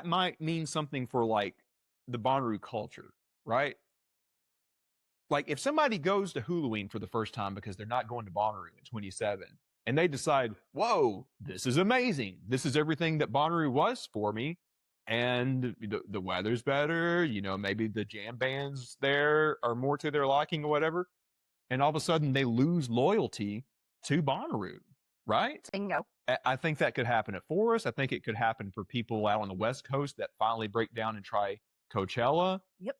Speaker 2: might mean something for like the Bonnaroo culture, right? Like if somebody goes to Halloween for the first time because they're not going to Bonnaroo in 27 and they decide, whoa, this is amazing. This is everything that Bonnaroo was for me. And the weather's better, you know, maybe the jam bands there are more to their liking or whatever. And all of a sudden they lose loyalty to Bonnaroo, right?
Speaker 1: Bingo.
Speaker 2: I think that could happen at Forest. I think it could happen for people out on the West Coast that finally break down and try Coachella.
Speaker 1: Yep.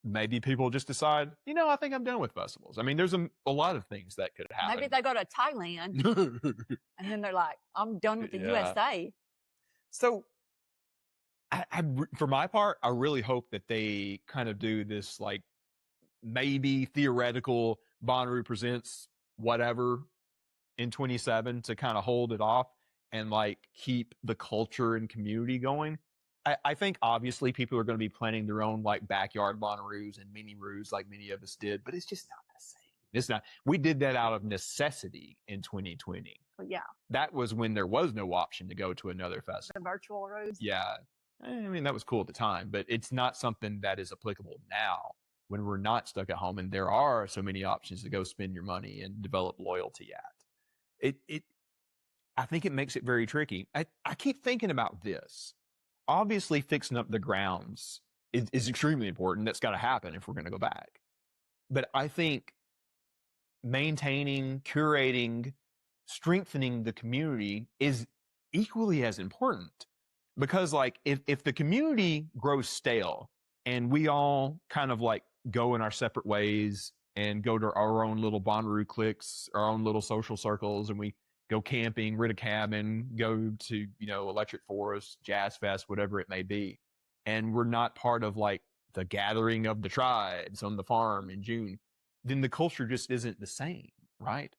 Speaker 2: Maybe people just decide, you know, I think I'm done with festivals. I mean, there's a lot of things that could happen.
Speaker 1: Maybe they go to Thailand and then they're like, I'm done with the USA.
Speaker 2: So, for my part, I really hope that they kind of do this, like, maybe theoretical Bonnaroo presents whatever in 27 to kind of hold it off and, like, keep the culture and community going. I think, obviously, people are going to be planning their own, like, backyard Bonnaroos and mini-roos like many of us did, but it's just not the same. It's not. We did that out of necessity in 2020.
Speaker 1: Yeah.
Speaker 2: That was when there was no option to go to another festival.
Speaker 1: The virtual roads.
Speaker 2: Yeah. I mean, that was cool at the time, but it's not something that is applicable now when we're not stuck at home and there are so many options to go spend your money and develop loyalty at. I think it makes it very tricky. I keep thinking about this. Obviously, fixing up the grounds is extremely important. That's got to happen if we're going to go back. But I think maintaining, curating, strengthening the community is equally as important, because like if the community grows stale and we all kind of like go in our separate ways and go to our own little Bonnaroo cliques, our own little social circles, and we go camping, rent a cabin, go to, you know, Electric Forest, Jazz Fest, whatever it may be, and we're not part of like the gathering of the tribes on the farm in June, then the culture just isn't the same, right?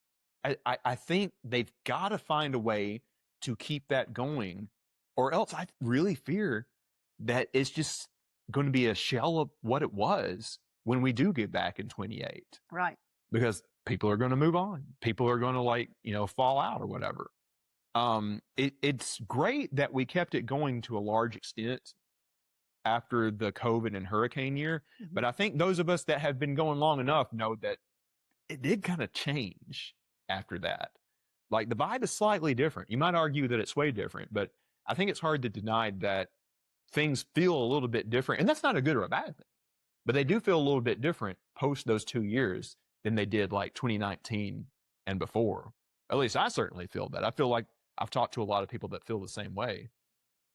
Speaker 2: I think they've got to find a way to keep that going, or else I really fear that it's just going to be a shell of what it was when we do get back in 28.
Speaker 1: Right.
Speaker 2: Because people are going to move on. People are going to, like, you know, fall out or whatever. It's great that we kept it going to a large extent after the COVID and hurricane year. Mm-hmm. But I think those of us that have been going long enough know that it did kind of change after that. Like, the vibe is slightly different. You might argue that it's way different, but I think it's hard to deny that things feel a little bit different. And that's not a good or a bad thing, but they do feel a little bit different post those 2 years than they did like 2019 and before. At least I certainly feel that. I feel like I've talked to a lot of people that feel the same way.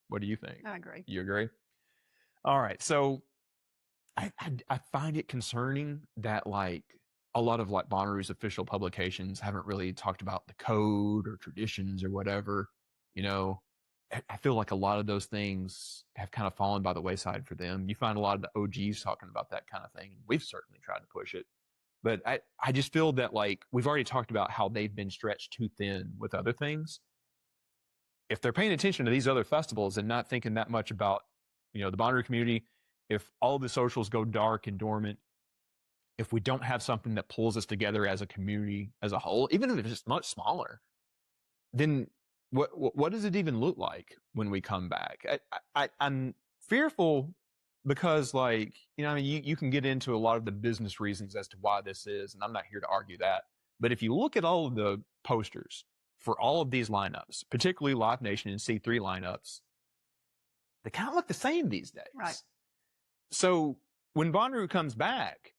Speaker 2: What do you think?
Speaker 1: I agree.
Speaker 2: You agree? All right. So I find it concerning that like a lot of like Bonnaroo's official publications haven't really talked about the code or traditions or whatever. You know, I feel like a lot of those things have kind of fallen by the wayside for them. You find a lot of the OGs talking about that kind of thing. We've certainly tried to push it. But I just feel that, like, we've already talked about how they've been stretched too thin with other things. If they're paying attention to these other festivals and not thinking that much about, the Bonnaroo community, if all the socials go dark and dormant, if we don't have something that pulls us together as a community as a whole, even if it's just much smaller, then what does it even look like when we come back? I'm fearful because, like, you can get into a lot of the business reasons as to why this is, and I'm not here to argue that. But if you look at all of the posters for all of these lineups, particularly Live Nation and C3 lineups, they kind of look the same these days.
Speaker 1: Right.
Speaker 2: So when Bonnaroo comes back,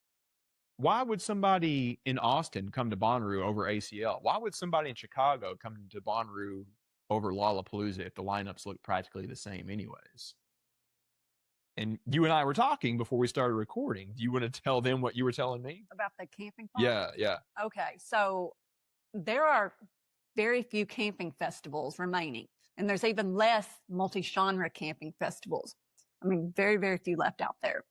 Speaker 2: why would somebody in Austin come to Bonnaroo over ACL? Why would somebody in Chicago come to Bonnaroo over Lollapalooza if the lineups look practically the same anyways? And you and I were talking before we started recording. Do you want to tell them what you were telling me?
Speaker 1: About the camping part?
Speaker 2: Yeah.
Speaker 1: Okay, so there are very few camping festivals remaining, and there's even less multi-genre camping festivals. I mean, very, very few left out there.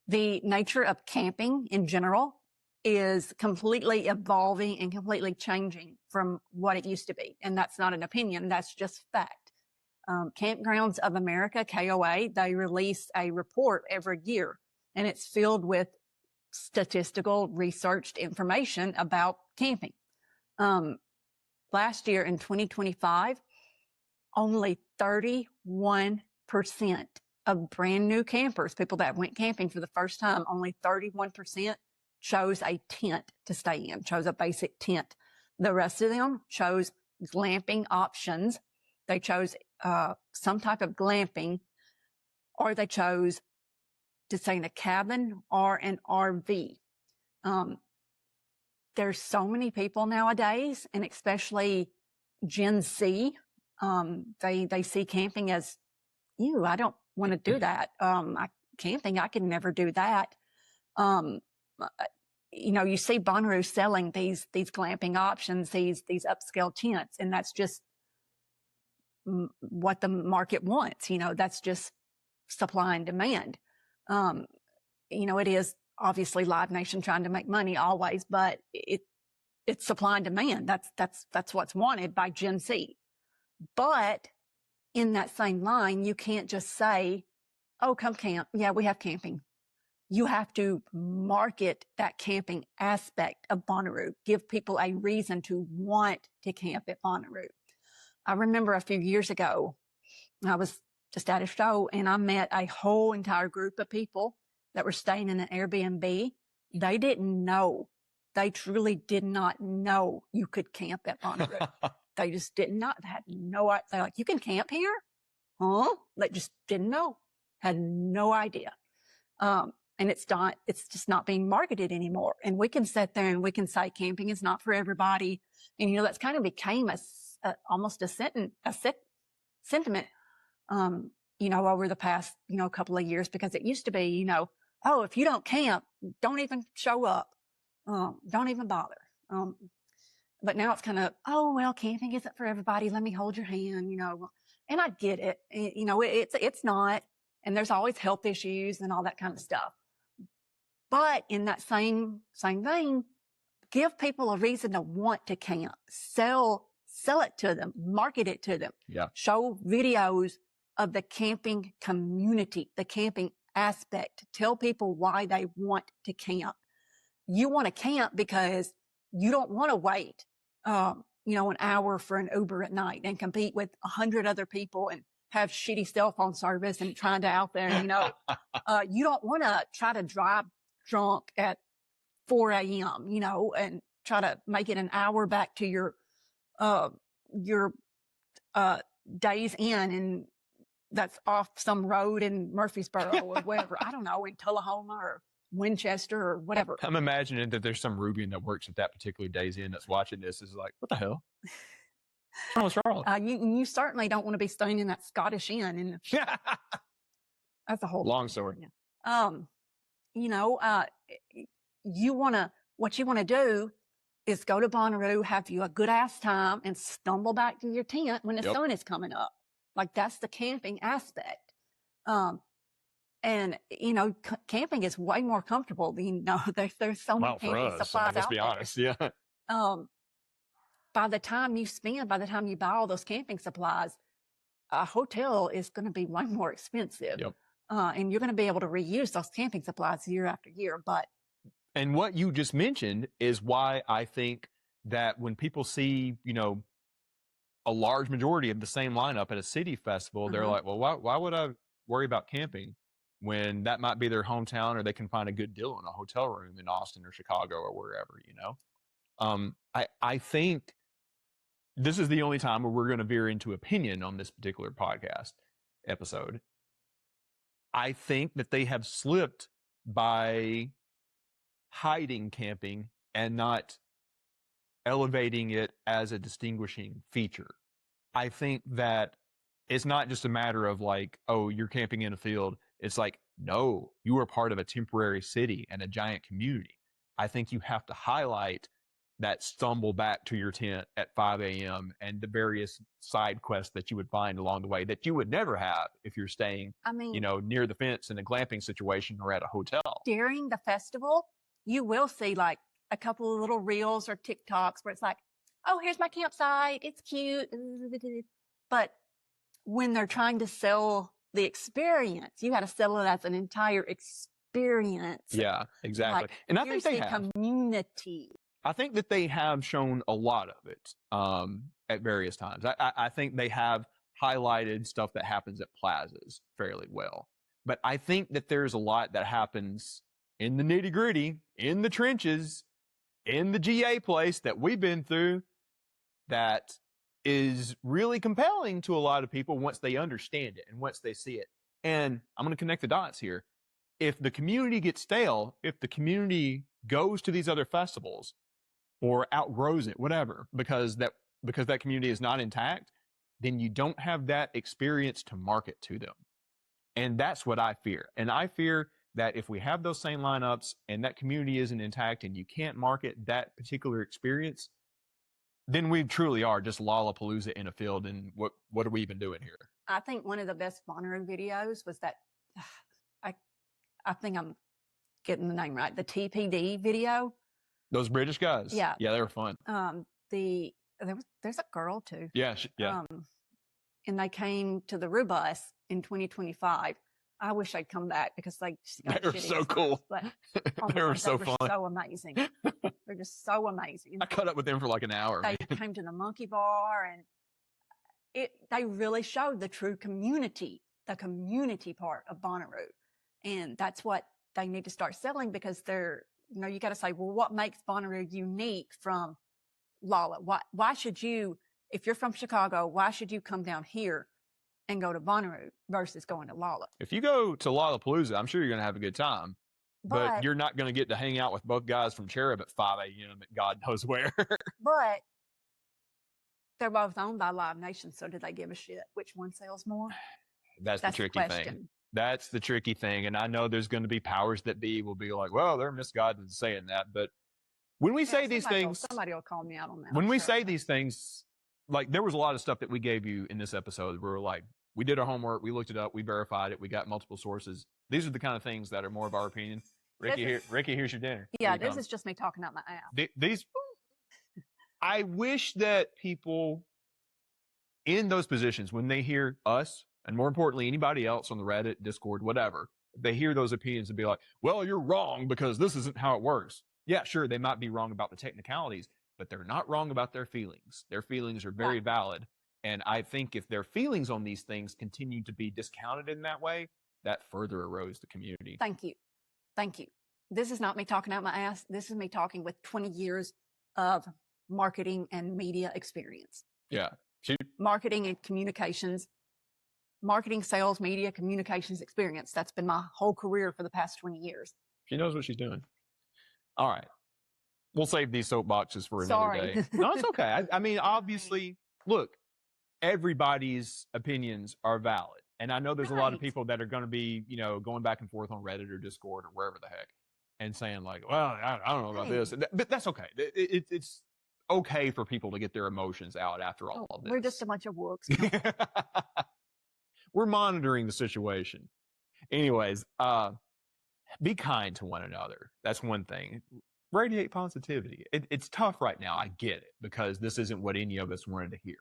Speaker 1: The nature of camping in general is completely evolving and completely changing from what it used to be. And that's not an opinion, that's just fact. Campgrounds of America, KOA, they release a report every year, and it's filled with statistical researched information about camping. Last year in 2025, only 31% of brand new campers, people that went camping for the first time, only 31% chose a tent to stay in, chose a basic tent. The rest of them chose glamping options. They chose some type of glamping, or they chose to stay in a cabin or an RV. There's so many people nowadays, and especially Gen Z, they see camping as, ew, I don't want to do that. Camping, I can never do that. You see Bonnaroo selling these glamping options, these upscale tents, and that's just what the market wants. That's just supply and demand. It is obviously Live Nation trying to make money always, but it's supply and demand. That's what's wanted by Gen Z. But in that same line, you can't just say, oh, come camp. Yeah, we have camping. You have to market that camping aspect of Bonnaroo, give people a reason to want to camp at Bonnaroo. I remember a few years ago, I was just at a show and I met a whole entire group of people that were staying in an Airbnb. They didn't know. They truly did not know you could camp at Bonnaroo. They just did not, had no idea. They're like, you can camp here? Huh? They just didn't know, had no idea. And it's just not being marketed anymore. And we can sit there and we can say camping is not for everybody. And, that's kind of became almost a sentiment, over the past, couple of years, because it used to be, oh, if you don't camp, don't even show up. Don't even bother. But now it's kind of, oh, well, camping isn't for everybody. Let me hold your hand, and I get it. It's not, and there's always health issues and all that kind of stuff. But in that same vein, give people a reason to want to camp. Sell it to them, market it to them.
Speaker 2: Yeah. Show
Speaker 1: videos of the camping community, the camping aspect. Tell people why they want to camp. You want to camp because you don't want to wait, an hour for an Uber at night and compete with 100 other people and have shitty cell phone service and trying to out there, you don't want to try to drive drunk at 4 a.m., and try to make it an hour back to your days in, and that's off some road in Murfreesboro or wherever. I don't know, in Tullahoma or Winchester or whatever.
Speaker 2: I'm imagining that there's some Rubian that works at that particular Days Inn that's watching this is like, what the hell? What's wrong with Charlotte?
Speaker 1: You certainly don't want to be staying in that Scottish Inn, and that's a whole
Speaker 2: long story.
Speaker 1: What you want to do is go to Bonnaroo, have you a good ass time, and stumble back to your tent when the sun is coming up. Like, that's the camping aspect. And camping is way more comfortable. There's so many camping supplies
Speaker 2: let's
Speaker 1: out
Speaker 2: be
Speaker 1: there.
Speaker 2: honest. Yeah.
Speaker 1: By the time you buy all those camping supplies, a hotel is going to be way more expensive.
Speaker 2: Yep.
Speaker 1: And you're going to be able to reuse those camping supplies year after year.
Speaker 2: And what you just mentioned is why I think that when people see, a large majority of the same lineup at a city festival, they're like, well, why would I worry about camping when that might be their hometown, or they can find a good deal in a hotel room in Austin or Chicago or wherever, I think this is the only time where we're going to veer into opinion on this particular podcast episode. I think that they have slipped by hiding camping and not elevating it as a distinguishing feature. I think that it's not just a matter of like, oh, you're camping in a field. It's like, no, you are part of a temporary city and a giant community. I think you have to highlight that stumble back to your tent at 5 a.m. and the various side quests that you would find along the way that you would never have if you're staying, near the fence in a glamping situation or at a hotel.
Speaker 1: During the festival, you will see like a couple of little reels or TikToks where it's like, oh, here's my campsite. It's cute. But when they're trying to sell the experience, you got to sell it as an entire experience.
Speaker 2: Yeah, exactly.
Speaker 1: Like,
Speaker 2: and I think they have.
Speaker 1: Community.
Speaker 2: I think that they have shown a lot of it at various times. I think they have highlighted stuff that happens at plazas fairly well. But I think that there's a lot that happens in the nitty gritty, in the trenches, in the GA place that we've been through that is really compelling to a lot of people once they understand it and once they see it. And I'm going to connect the dots here. If the community gets stale, if the community goes to these other festivals or outgrows it, whatever, because that community is not intact, then you don't have that experience to market to them. And that's what I fear. And I fear that if we have those same lineups and that community isn't intact and you can't market that particular experience, then we truly are just Lollapalooza in a field. And what are we even doing here?
Speaker 1: I think one of the best Bonnaroo videos was that, I think I'm getting the name right, the TPD video.
Speaker 2: Those British guys.
Speaker 1: Yeah.
Speaker 2: Yeah, they were fun.
Speaker 1: There's a girl too.
Speaker 2: Yeah.
Speaker 1: And they came to the Rubus in 2025. I wish I'd come back because they
Speaker 2: were so cool.
Speaker 1: But
Speaker 2: they were so fun.
Speaker 1: So amazing. They're just so amazing.
Speaker 2: I caught up with them for like an hour.
Speaker 1: They came to the Monkey Bar, and they really showed the true community, the community part of Bonnaroo. And that's what they need to start selling, because you got to say, well, what makes Bonnaroo unique from Lolla? Why should you, if you're from Chicago, why should you come down here and go to Bonnaroo versus going to Lolla?
Speaker 2: If you go to Lollapalooza, I'm sure you're going to have a good time, but you're not going to get to hang out with both guys from Cherub at 5 a.m. at God knows where.
Speaker 1: But they're both owned by Live Nation, so do they give a shit which one sells more?
Speaker 2: That's the tricky thing. That's the tricky thing. And I know there's going to be powers that be will be like, well, they're misguided in saying that. But when we say these things,
Speaker 1: somebody will call me out on that.
Speaker 2: When we say these things, like there was a lot of stuff that we gave you in this episode where we're like, we did our homework, we looked it up, we verified it, we got multiple sources. These are the kind of things that are more of our opinion. Ricky, here's your dinner.
Speaker 1: Yeah, this is just me talking out my ass.
Speaker 2: I wish that people in those positions, when they hear us, and more importantly, anybody else on the Reddit, Discord, whatever, they hear those opinions and be like, well, you're wrong because this isn't how it works. Yeah, sure, they might be wrong about the technicalities, but they're not wrong about their feelings. Their feelings are very valid. And I think if their feelings on these things continue to be discounted in that way, that further erodes the community.
Speaker 1: Thank you. This is not me talking out my ass. This is me talking with 20 years of marketing and media experience.
Speaker 2: Yeah.
Speaker 1: Marketing and communications, marketing, sales, media, communications experience. That's been my whole career for the past 20 years.
Speaker 2: She knows what she's doing. All right. We'll save these soapboxes for another day. No, it's okay. I mean, obviously, look, everybody's opinions are valid. And I know there's a lot of people that are going to be, going back and forth on Reddit or Discord or wherever the heck. and saying like, well, I don't know about
Speaker 1: Hey.
Speaker 2: this, but that's okay. It's okay for people to get their emotions out after all of this.
Speaker 1: We're just a bunch of wooks.
Speaker 2: We're monitoring the situation. Anyways, be kind to one another. That's one thing. Radiate positivity. It's tough right now. I get it, because this isn't what any of us wanted to hear.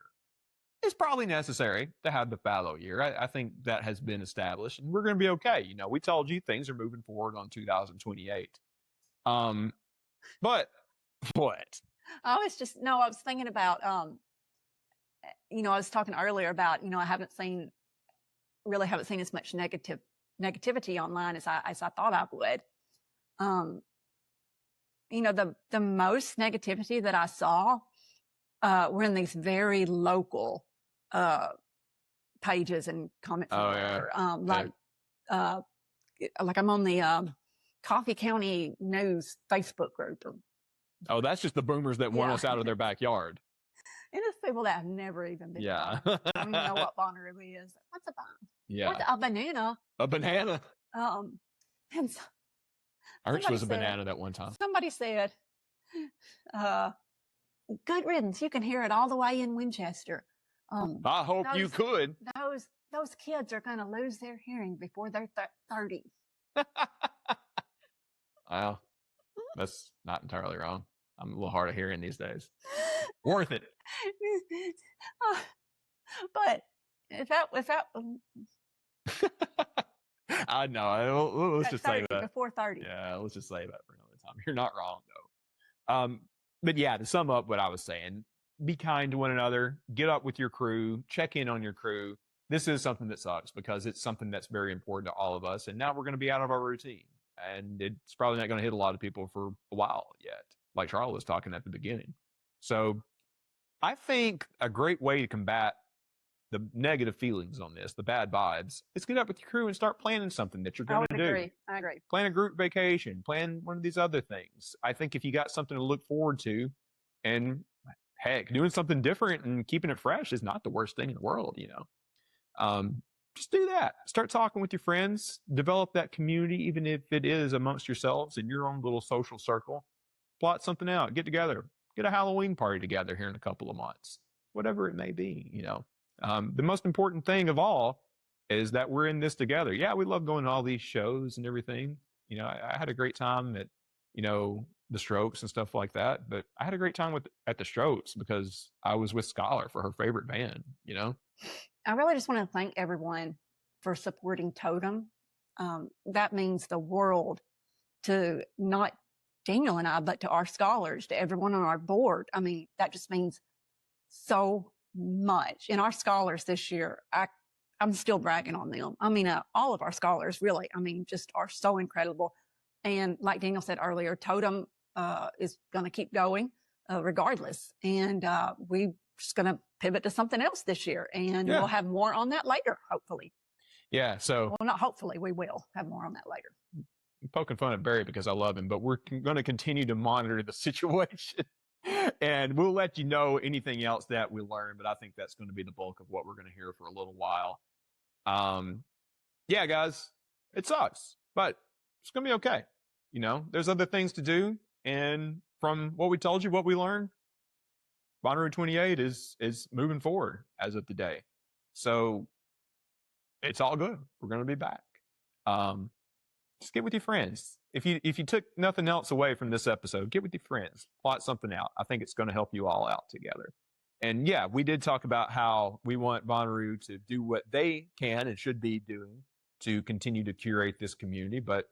Speaker 2: It's probably necessary to have the fallow year. I think that has been established, and we're going to be okay. You know, we told you things are moving forward on 2028. But what?
Speaker 1: I was thinking about, I was talking earlier about, I haven't seen as much negativity online as I thought I would. The most negativity that I saw, were in these very local, pages and comments.
Speaker 2: Oh, yeah.
Speaker 1: Like I'm on the, Coffee County News Facebook group.
Speaker 2: Oh, that's just the boomers that want us out of their backyard.
Speaker 1: And it's people that have never even been.
Speaker 2: Yeah.
Speaker 1: I don't even know what Bonnaroo is. What's a banana?
Speaker 2: Yeah.
Speaker 1: What's a banana?
Speaker 2: A banana.
Speaker 1: And so,
Speaker 2: Ours was a banana that one time.
Speaker 1: somebody said, good riddance. You can hear it all the way in Winchester.
Speaker 2: I hope you could.
Speaker 1: Those kids are going to lose their hearing before they're 30.
Speaker 2: Well, that's not entirely wrong. I'm a little hard of hearing these days. Worth it.
Speaker 1: But if that
Speaker 2: I know. Let's just say that.
Speaker 1: Before 30.
Speaker 2: Yeah, let's just say that for another time. You're not wrong, though. But yeah, to sum up what I was saying, be kind to one another, get up with your crew, check in on your crew. This is something that sucks because it's something that's very important to all of us. And now we're going to be out of our routine. And it's probably not going to hit a lot of people for a while yet, like Charles was talking at the beginning. So I think a great way to combat the negative feelings on this, the bad vibes, is get up with your crew and start planning something that you're going to do.
Speaker 1: I agree.
Speaker 2: Plan a group vacation, plan one of these other things. I think if you got something to look forward to, and heck, doing something different and keeping it fresh is not the worst thing in the world, just do that. Start talking with your friends, develop that community, even if it is amongst yourselves in your own little social circle. Plot something out, get together, get a Halloween party together here in a couple of months, whatever it may be, The most important thing of all is that we're in this together. Yeah, we love going to all these shows and everything. I had a great time at, the Strokes and stuff like that, but I had a great time at the Strokes because I was with Scholar for her favorite band,
Speaker 1: I really just want to thank everyone for supporting Totem. That means the world to not Daniel and I, but to our scholars, to everyone on our board. I mean, that just means so much. And our scholars this year, I'm still bragging on them. I mean, all of our scholars really, just are so incredible. And like Daniel said earlier, Totem is going to keep going regardless. And we're just going to pivot to something else this year. And we'll have more on that later, hopefully.
Speaker 2: Yeah. So,
Speaker 1: well, not hopefully, we will have more on that later.
Speaker 2: I'm poking fun at Barry because I love him, but we're going to continue to monitor the situation. And we'll let you know anything else that we learn, but I think that's going to be the bulk of what we're going to hear for a little while. Yeah, guys, it sucks, but it's going to be okay. There's other things to do. And from what we told you, what we learned, Bonnaroo 28 is moving forward as of today. So it's all good. We're going to be back. Just get with your friends. If you took nothing else away from this episode, get with your friends, plot something out. I think it's going to help you all out together. And yeah, we did talk about how we want Bonnaroo to do what they can and should be doing to continue to curate this community. But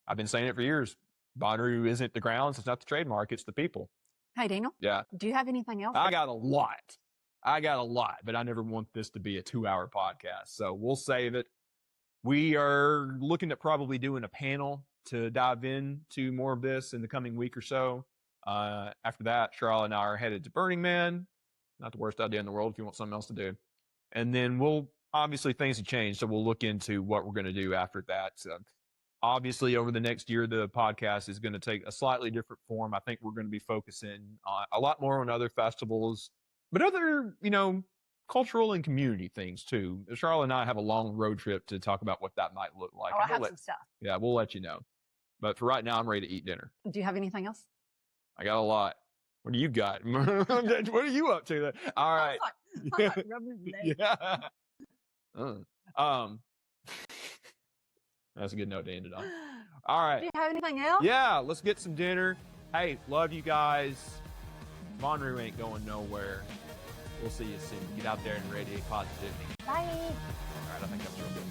Speaker 2: I've been saying it for years. Bonnaroo isn't the grounds. It's not the trademark. It's the people.
Speaker 1: Hey, Daniel.
Speaker 2: Yeah.
Speaker 1: Do you have anything else?
Speaker 2: I got a lot, but I never want this to be a 2-hour podcast. So we'll save it. We are looking at probably doing a panel to dive into more of this in the coming week or so. After that, Sharla and I are headed to Burning Man. Not the worst idea in the world if you want something else to do. And then obviously things have changed, so we'll look into what we're going to do after that. Obviously, over the next year, the podcast is going to take a slightly different form. I think we're going to be focusing a lot more on other festivals, but other, cultural and community things too. Charlotte and I have a long road trip to talk about what that might look like.
Speaker 1: I have some stuff.
Speaker 2: Yeah, we'll let you know. But for right now, I'm ready to eat dinner.
Speaker 1: Do you have anything else?
Speaker 2: I got a lot. What do you got? What are you up to? All right.
Speaker 1: I was like rubbing his leg.
Speaker 2: Yeah. That's a good note to end it on. All right.
Speaker 1: Do you have anything else?
Speaker 2: Yeah, let's get some dinner. Hey, love you guys. Bonnaroo ain't going nowhere. We'll see you soon. Get out there and radiate positivity.
Speaker 1: Bye.
Speaker 2: All right, I think that's real good.